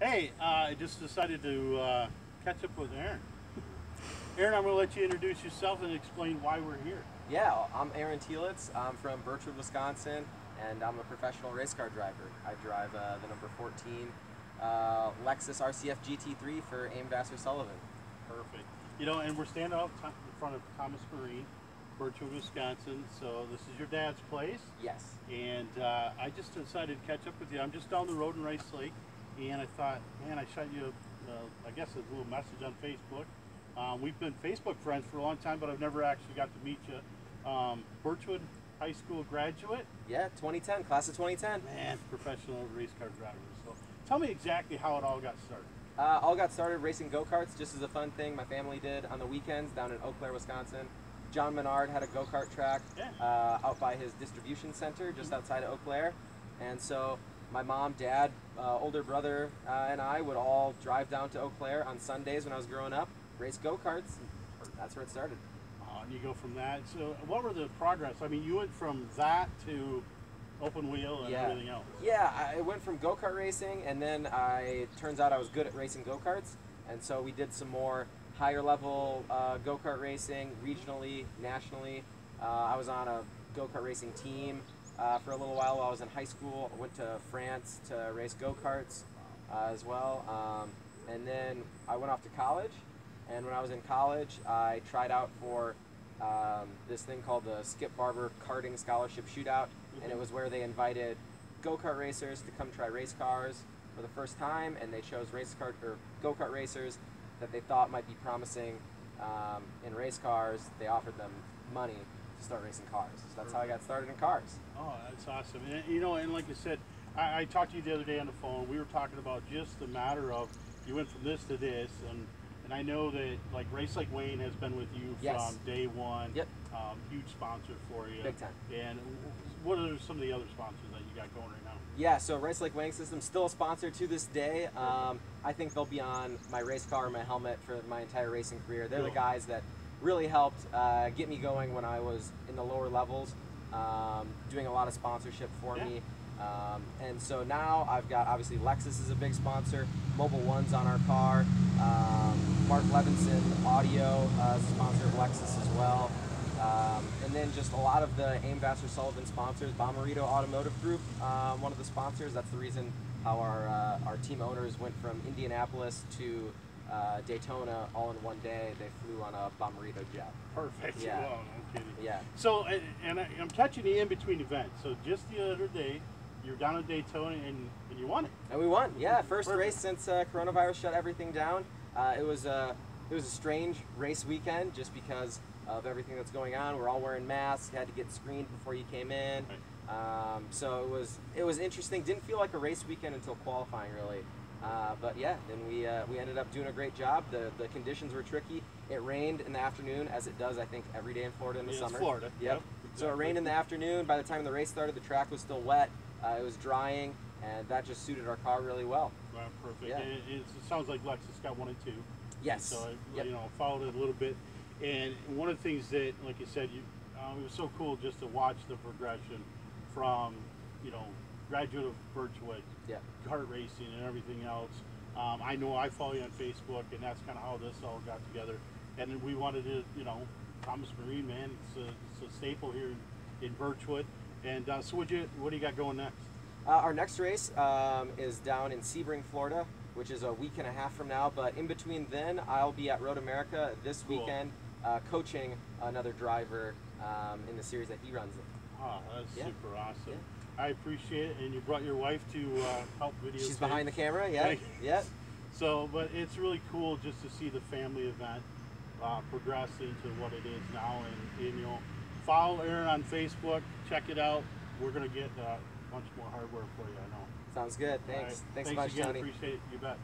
Hey, I just decided to catch up with Aaron. Aaron, I'm going to let you introduce yourself and explain why we're here. Yeah, I'm Aaron Telitz. I'm from Birchwood, Wisconsin, and I'm a professional race car driver. I drive the number 14 Lexus RCF GT3 for Vassar Sullivan. Perfect. You know, and we're standing out in front of Thomas Marine, Birchwood, Wisconsin. So this is your dad's place. Yes. And I just decided to catch up with you. I'm just down the road in Rice Lake, and I thought, man, I shot you, I guess, a little message on Facebook. We've been Facebook friends for a long time, but I've never actually got to meet you. Birchwood High School graduate. Yeah, 2010, class of 2010. Man, professional race car driver. So tell me exactly how it all got started. All got started racing go-karts just as a fun thing my family did on the weekends down in Eau Claire, Wisconsin. John Menard had a go-kart track out by his distribution center just outside of Eau Claire. And so my mom, dad, older brother, and I would all drive down to Eau Claire on Sundays when I was growing up, race go-karts. That's where it started. And you go from that. So what were the progress? I mean, you went from that to open wheel and everything else. Yeah, I went from go-kart racing, and then turns out I was good at racing go-karts, and so we did some more higher level go-kart racing, regionally, nationally. I was on a go-kart racing team for a little while I was in high school. I went to France to race go-karts as well, and then I went off to college, and when I was in college, I tried out for this thing called the Skip Barber Karting Scholarship Shootout, and it was where they invited go-kart racers to come try race cars for the first time, and they chose go-kart racers that they thought might be promising in race cars. They offered them money to start racing cars. So that's how I got started in cars. Oh, that's awesome. And, you know, and like I said, I talked to you the other day on the phone. We were talking about just the matter of you went from this to this, and I know that like Race Like Wayne has been with you from day one. Yep. Huge sponsor for you. Big time. And what are some of the other sponsors that you got going right now? Yeah, so Race Like Wayne System still a sponsor to this day. I think they'll be on my race car and my helmet for my entire racing career. They're the guys that really helped get me going when I was in the lower levels, doing a lot of sponsorship for me. And so now I've got, obviously Lexus is a big sponsor, Mobile One's on our car, Mark Levinson Audio is a sponsor of Lexus as well, and then just a lot of the Vassar Sullivan sponsors. Bommarito Automotive Group, one of the sponsors. That's the reason how our team owners went from Indianapolis to Daytona all in one day. They flew on a Bommarito jet. Perfect. Yeah. Well, no kidding. Yeah. So, and I'm catching you in between events. So just the other day, you're down in Daytona and you won it. And we won. Yeah, first race since coronavirus shut everything down. It was a strange race weekend just because of everything that's going on. We're all wearing masks. You had to get screened before you came in. Right. So it was interesting. Didn't feel like a race weekend until qualifying, really. But yeah, then we ended up doing a great job. The conditions were tricky. It rained in the afternoon, as it does, I think, every day in Florida in the summer. It's Florida. Yep. Exactly. So it rained in the afternoon. By the time the race started, the track was still wet. It was drying, and that just suited our car really well. Well, perfect. Yeah. It sounds like Lexus got 1 and 2. Yes. So I, you know, followed it a little bit, and one of the things that, like you said, it was so cool just to watch the progression from, you know, graduate of Birchwood, kart racing and everything else. I know I follow you on Facebook, and that's kind of how this all got together. And then we wanted to, you know, Thomas Marine, man, it's a staple here in Birchwood. And so what do you got going next? Our next race is down in Sebring, Florida, which is a week and a half from now. But in between then, I'll be at Road America this weekend, coaching another driver in the series that he runs it. Oh, that's super awesome. Yeah. I appreciate it, and you brought your wife to help videotape. She's behind the camera, yeah. So, but it's really cool just to see the family event progress into what it is now, and you know, follow Aaron on Facebook, check it out. We're gonna get a bunch more hardware for you, I know. Sounds good. Thanks. Right. Thanks so much, again. Tony. Appreciate it. You bet.